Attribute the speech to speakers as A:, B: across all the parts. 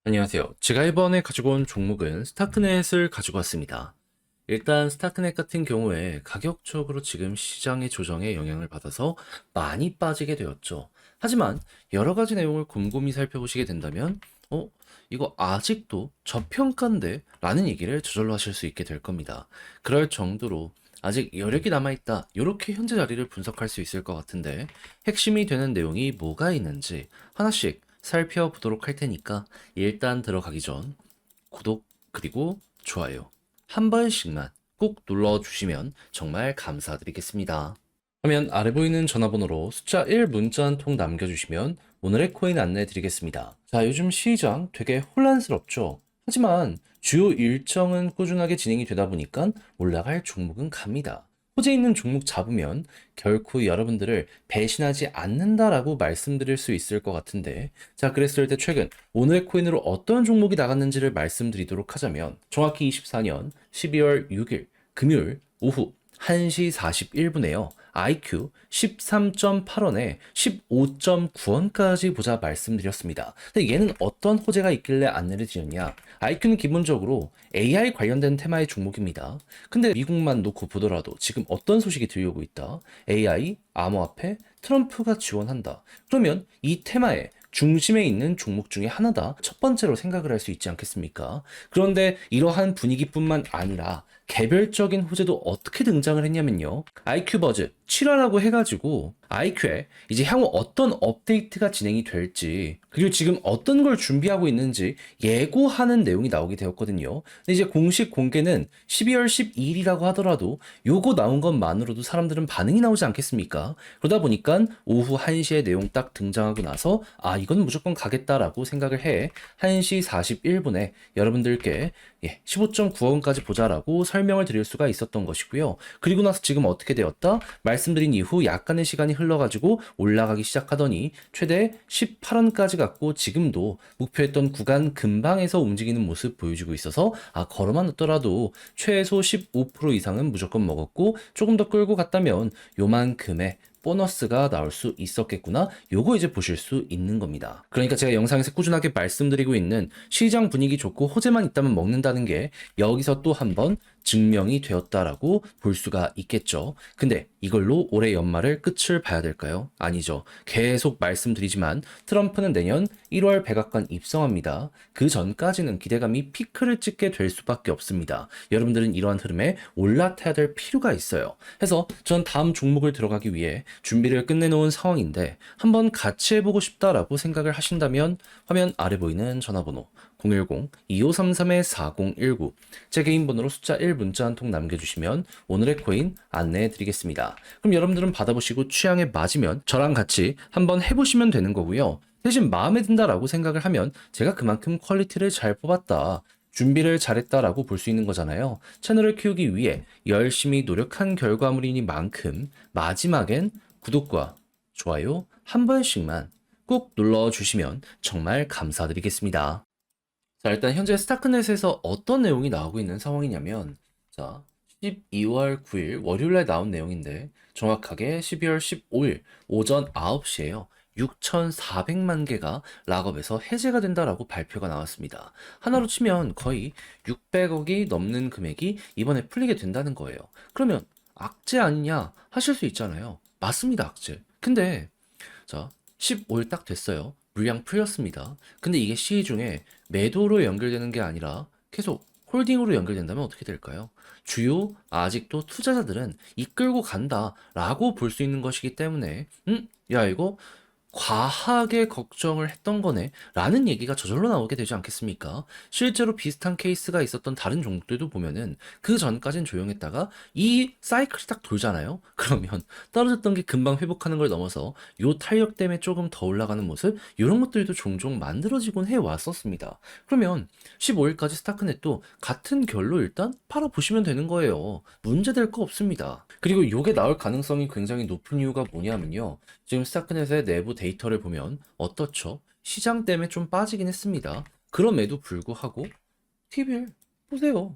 A: 안녕하세요. 제가 이번에 가지고 온 종목은 스타크넷을 가지고 왔습니다. 일단 스타크넷 같은 경우에 가격적으로 지금 시장의 조정에 영향을 받아서 많이 빠지게 되었죠. 하지만 여러 가지 내용을 곰곰이 살펴보시게 된다면, 어, 이거 아직도 저평가인데? 라는 얘기를 저절로 하실 수 있게 될 겁니다. 그럴 정도로 아직 여력이 남아있다. 이렇게 현재 자리를 분석할 수 있을 것 같은데, 핵심이 되는 내용이 뭐가 있는지 하나씩 살펴보도록 할 테니까 일단 들어가기 전 구독 그리고 좋아요 한 번씩만 꼭 눌러주시면 정말 감사드리겠습니다. 화면 아래 보이는 전화번호로 숫자 1 문자 한 통 남겨주시면 오늘의 코인 안내 드리겠습니다. 자, 요즘 시장 되게 혼란스럽죠? 하지만 주요 일정은 꾸준하게 진행이 되다 보니까 올라갈 종목은 갑니다. 호재 있는 종목 잡으면 결코 여러분들을 배신하지 않는다라고 말씀드릴 수 있을 것 같은데, 자, 그랬을 때 최근 오늘의 코인으로 어떤 종목이 나갔는지를 말씀드리도록 하자면, 정확히 24년 12월 6일 금요일 오후 1시 41분에요. IQ 13.8원에 15.9원까지 보자 말씀드렸습니다. 근데 얘는 어떤 호재가 있길래 안내를 드렸냐? IQ는 기본적으로 AI 관련된 테마의 종목입니다. 근데 미국만 놓고 보더라도 지금 어떤 소식이 들려오고 있다? AI, 암호화폐, 트럼프가 지원한다. 그러면 이 테마에 중심에 있는 종목 중에 하나다. 첫 번째로 생각을 할 수 있지 않겠습니까? 그런데 이러한 분위기뿐만 아니라 개별적인 호재도 어떻게 등장을 했냐면요. IQ 버즈 7화라고 해가지고 IQ에 이제 향후 어떤 업데이트가 진행이 될지, 그리고 지금 어떤 걸 준비하고 있는지 예고하는 내용이 나오게 되었거든요. 근데 이제 공식 공개는 12월 12일이라고 하더라도 요거 나온 것만으로도 사람들은 반응이 나오지 않겠습니까? 그러다 보니까 오후 1시에 내용 딱 등장하고 나서 이건 무조건 가겠다라고 생각을 해 1시 41분에 여러분들께 15.9원까지 보자라고 설명을 드릴 수가 있었던 것이고요. 그리고 나서 지금 어떻게 되었다? 말씀드린 이후 약간의 시간이 흘러가지고 올라가기 시작하더니 최대 18원까지 갔고, 지금도 목표했던 구간 근방에서 움직이는 모습 보여주고 있어서 걸어만 넣더라도 최소 15% 이상은 무조건 먹었고, 조금 더 끌고 갔다면 요만큼의 보너스가 나올 수 있었겠구나. 요거 이제 보실 수 있는 겁니다. 그러니까 제가 영상에서 꾸준하게 말씀드리고 있는 시장 분위기 좋고 호재만 있다면 먹는다는 게 여기서 또 한 번 증명이 되었다라고 볼 수가 있겠죠. 근데 이걸로 올해 연말을 끝을 봐야 될까요? 아니죠. 계속 말씀드리지만 트럼프는 내년 1월 백악관 입성합니다. 그 전까지는 기대감이 피크를 찍게 될 수밖에 없습니다. 여러분들은 이러한 흐름에 올라타야 될 필요가 있어요. 그래서 전 다음 종목을 들어가기 위해 준비를 끝내놓은 상황인데, 한번 같이 해보고 싶다라고 생각을 하신다면 화면 아래 보이는 전화번호 010-2533-4019, 제 개인 번호로 숫자 1 문자 한 통 남겨주시면 오늘의 코인 안내해 드리겠습니다. 그럼 여러분들은 받아보시고 취향에 맞으면 저랑 같이 한번 해보시면 되는 거고요. 대신 마음에 든다라고 생각을 하면 제가 그만큼 퀄리티를 잘 뽑았다, 준비를 잘했다라고 볼 수 있는 거잖아요. 채널을 키우기 위해 열심히 노력한 결과물이니만큼 마지막엔 구독과 좋아요 한 번씩만 꼭 눌러주시면 정말 감사드리겠습니다. 자, 일단 현재 스타크넷에서 어떤 내용이 나오고 있는 상황이냐면, 자, 12월 9일 월요일에 나온 내용인데 정확하게 12월 15일 오전 9시에요. 6,400만 개가 락업에서 해제가 된다라고 발표가 나왔습니다. 하나로 치면 거의 600억이 넘는 금액이 이번에 풀리게 된다는 거예요. 그러면 악재 아니냐 하실 수 있잖아요. 맞습니다, 악재. 근데 자, 15일 딱 됐어요. 물량 풀렸습니다. 근데 이게 시중에 매도로 연결되는 게 아니라 계속 홀딩으로 연결된다면 어떻게 될까요? 주요 아직도 투자자들은 이끌고 간다라고 볼 수 있는 것이기 때문에, 야, 이거 과하게 걱정을 했던 거네 라는 얘기가 저절로 나오게 되지 않겠습니까? 실제로 비슷한 케이스가 있었던 다른 종목들도 보면은 그 전까진 조용했다가 이 사이클이 딱 돌잖아요. 그러면 떨어졌던 게 금방 회복하는 걸 넘어서 요 탄력 때문에 조금 더 올라가는 모습, 이런 것들도 종종 만들어지곤 해왔었습니다. 그러면 15일까지 스타크넷도 같은 결로 일단 팔아보시면 되는 거예요. 문제될 거 없습니다. 그리고 요게 나올 가능성이 굉장히 높은 이유가 뭐냐면요, 지금 스타크넷의 내부 데이터를 보면 어떻죠? 시장 때문에 좀 빠지긴 했습니다. 그럼에도 불구하고 TV를 보세요.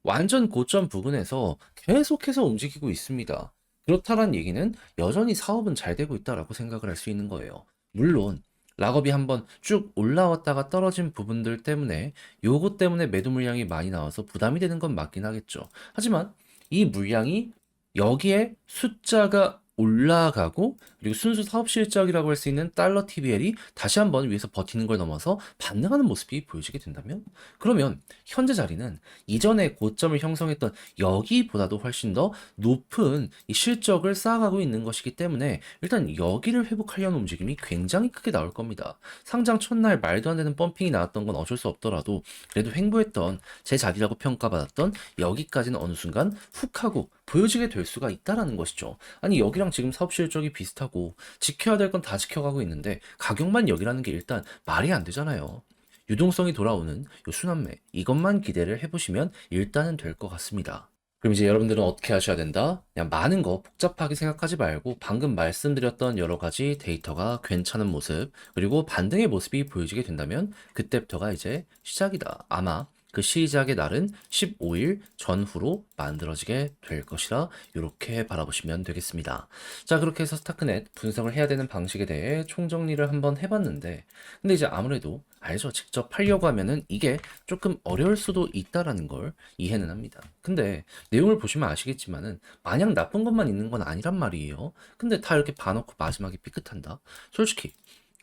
A: 완전 고점 부근에서 계속해서 움직이고 있습니다. 그렇다는 얘기는 여전히 사업은 잘 되고 있다라고 생각을 할 수 있는 거예요. 물론 락업이 한번 쭉 올라왔다가 떨어진 부분들 때문에 요것 때문에 매도 물량이 많이 나와서 부담이 되는 건 맞긴 하겠죠. 하지만 이 물량이 여기에 숫자가 올라가고 그리고 순수 사업 실적이라고 할 수 있는 달러 TBL이 다시 한번 위에서 버티는 걸 넘어서 반등하는 모습이 보여지게 된다면 그러면 현재 자리는 이전에 고점을 형성했던 여기보다도 훨씬 더 높은 이 실적을 쌓아가고 있는 것이기 때문에 일단 여기를 회복하려는 움직임이 굉장히 크게 나올 겁니다. 상장 첫날 말도 안 되는 펌핑이 나왔던 건 어쩔 수 없더라도 그래도 횡보했던 제 자리라고 평가받았던 여기까지는 어느 순간 훅 하고 보여지게 될 수가 있다라는 것이죠. 아니 여기랑 지금 사업 실적이 비슷하고 지켜야 될 건 다 지켜가고 있는데 가격만 여기라는 게 일단 말이 안 되잖아요. 유동성이 돌아오는 요 순환매 이것만 기대를 해보시면 일단은 될 것 같습니다. 그럼 이제 여러분들은 어떻게 하셔야 된다? 그냥 많은 거 복잡하게 생각하지 말고 방금 말씀드렸던 여러 가지 데이터가 괜찮은 모습 그리고 반등의 모습이 보여지게 된다면 그때부터가 이제 시작이다. 아마 그 시작의 날은 15일 전후로 만들어지게 될 것이라 이렇게 바라보시면 되겠습니다. 자, 그렇게 해서 스타크넷 분석을 해야 되는 방식에 대해 총정리를 한번 해봤는데 근데 이제 아무래도 알죠. 직접 하려고 하면은 이게 조금 어려울 수도 있다라는 걸 이해는 합니다. 근데 내용을 보시면 아시겠지만은 마냥 나쁜 것만 있는 건 아니란 말이에요. 근데 다 이렇게 봐놓고 마지막에 삐끗한다. 솔직히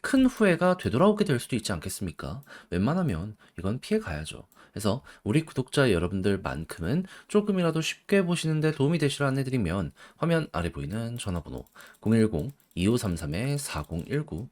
A: 큰 후회가 되돌아오게 될 수도 있지 않겠습니까? 웬만하면 이건 피해 가야죠. 그래서 우리 구독자 여러분들만큼은 조금이라도 쉽게 보시는데 도움이 되시라 안내드리면 화면 아래 보이는 전화번호 010-2533-4019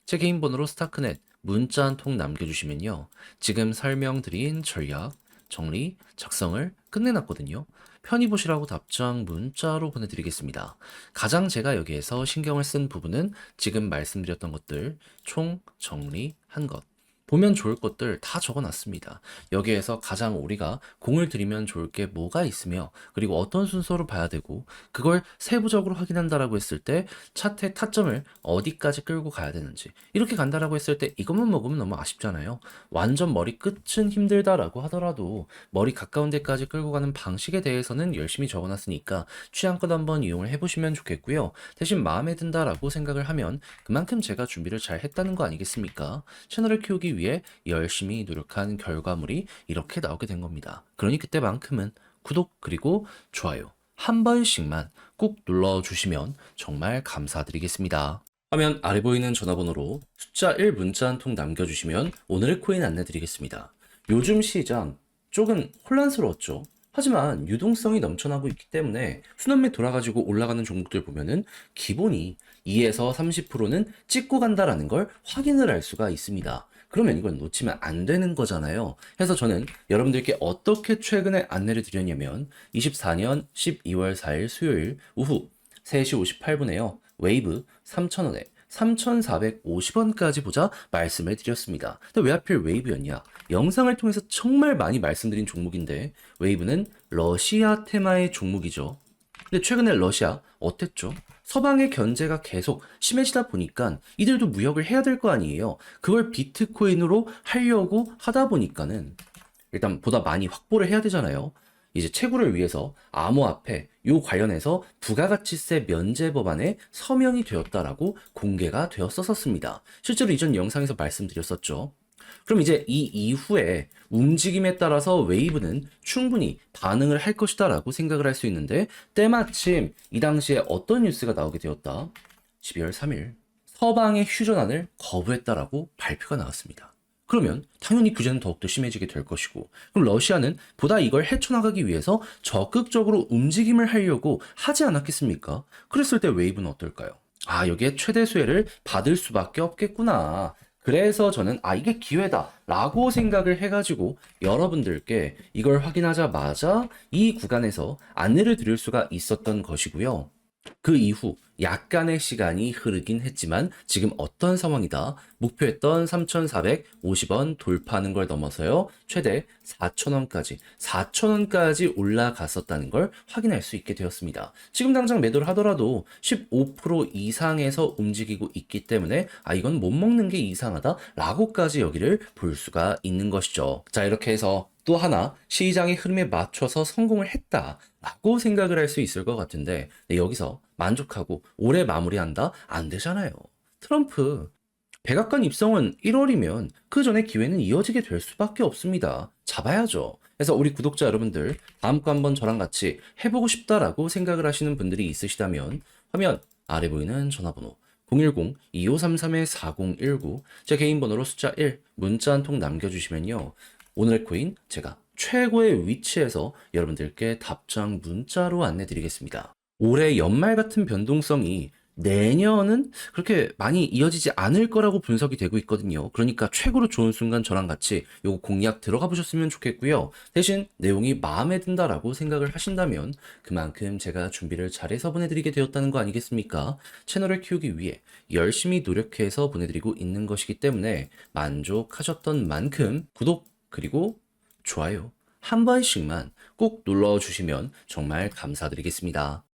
A: 제 개인 번호로 스타크넷 문자 한 통 남겨주시면요. 지금 설명드린 전략, 정리, 작성을 끝내놨거든요. 편히 보시라고 답장 문자로 보내드리겠습니다. 가장 제가 여기에서 신경을 쓴 부분은 지금 말씀드렸던 것들 총 정리한 것. 보면 좋을 것들 다 적어놨습니다. 여기에서 가장 우리가 공을 들이면 좋을 게 뭐가 있으며 그리고 어떤 순서로 봐야 되고 그걸 세부적으로 확인한다라고 했을 때 차트의 타점을 어디까지 끌고 가야 되는지 이렇게 간다라고 했을 때 이것만 먹으면 너무 아쉽잖아요. 완전 머리 끝은 힘들다라고 하더라도 머리 가까운 데까지 끌고 가는 방식에 대해서는 열심히 적어놨으니까 취향껏 한번 이용을 해보시면 좋겠고요. 대신 마음에 든다라고 생각을 하면 그만큼 제가 준비를 잘 했다는 거 아니겠습니까? 채널을 키우기 위해 열심히 노력한 결과물이 이렇게 나오게 된 겁니다. 그러니 그때만큼은 구독 그리고 좋아요 한 번씩만 꼭 눌러주시면 정말 감사드리겠습니다. 화면 아래 보이는 전화번호로 숫자 1 문자 한 통 남겨주시면 오늘의 코인 안내드리겠습니다. 요즘 시장 조금 혼란스러웠죠. 하지만 유동성이 넘쳐나고 있기 때문에 순환매 돌아가지고 올라가는 종목들 보면은 기본이 2에서 30%는 찍고 간다라는 걸 확인을 할 수가 있습니다. 그러면 이건 놓치면 안 되는 거잖아요. 그래서 저는 여러분들께 어떻게 최근에 안내를 드렸냐면 24년 12월 4일 수요일 오후 3시 58분에요. 웨이브 3,000원에 3,450원까지 보자 말씀을 드렸습니다. 근데 왜 하필 웨이브였냐? 영상을 통해서 정말 많이 말씀드린 종목인데 웨이브는 러시아 테마의 종목이죠. 근데 최근에 러시아 어땠죠? 서방의 견제가 계속 심해지다 보니까 이들도 무역을 해야 될 거 아니에요. 그걸 비트코인으로 하려고 하다 보니까는 일단 보다 많이 확보를 해야 되잖아요. 이제 채굴을 위해서 암호화폐 요 관련해서 부가가치세 면제 법안에 서명이 되었다라고 공개가 되었었습니다. 실제로 이전 영상에서 말씀드렸었죠. 그럼 이제 이 이후에 움직임에 따라서 웨이브는 충분히 반응을 할 것이다라고 생각을 할 수 있는데 때마침 이 당시에 어떤 뉴스가 나오게 되었다. 12월 3일 서방의 휴전안을 거부했다라고 발표가 나왔습니다. 그러면 당연히 규제는 더욱더 심해지게 될 것이고 그럼 러시아는 보다 이걸 헤쳐나가기 위해서 적극적으로 움직임을 하려고 하지 않았겠습니까? 그랬을 때 웨이브는 어떨까요? 아, 여기에 최대 수혜를 받을 수밖에 없겠구나. 그래서 저는 이게 기회다 라고 생각을 해가지고 여러분들께 이걸 확인하자마자 이 구간에서 안내를 드릴 수가 있었던 것이고요. 그 이후 약간의 시간이 흐르긴 했지만 지금 어떤 상황이다. 목표했던 3,450원 돌파하는 걸 넘어서요. 최대 4,000원까지 올라갔었다는 걸 확인할 수 있게 되었습니다. 지금 당장 매도를 하더라도 15% 이상에서 움직이고 있기 때문에 이건 못 먹는 게 이상하다 라고까지 여기를 볼 수가 있는 것이죠. 자, 이렇게 해서 또 하나 시장의 흐름에 맞춰서 성공을 했다라고 생각을 할 수 있을 것 같은데 여기서 만족하고 올해 마무리한다? 안 되잖아요. 트럼프 백악관 입성은 1월이면 그 전에 기회는 이어지게 될 수밖에 없습니다. 잡아야죠. 그래서 우리 구독자 여러분들, 다음 거 한번 저랑 같이 해보고 싶다라고 생각을 하시는 분들이 있으시다면 화면 아래 보이는 전화번호 010-2533-4019 제 개인 번호로 숫자 1 문자 한 통 남겨주시면요. 오늘의 코인 제가 최고의 위치에서 여러분들께 답장 문자로 안내드리겠습니다. 올해 연말 같은 변동성이 내년은 그렇게 많이 이어지지 않을 거라고 분석이 되고 있거든요. 그러니까 최고로 좋은 순간 저랑 같이 요거 공략 들어가 보셨으면 좋겠고요. 대신 내용이 마음에 든다라고 생각을 하신다면 그만큼 제가 준비를 잘해서 보내드리게 되었다는 거 아니겠습니까? 채널을 키우기 위해 열심히 노력해서 보내드리고 있는 것이기 때문에 만족하셨던 만큼 구독 그리고 좋아요 한 번씩만 꼭 눌러주시면 정말 감사드리겠습니다.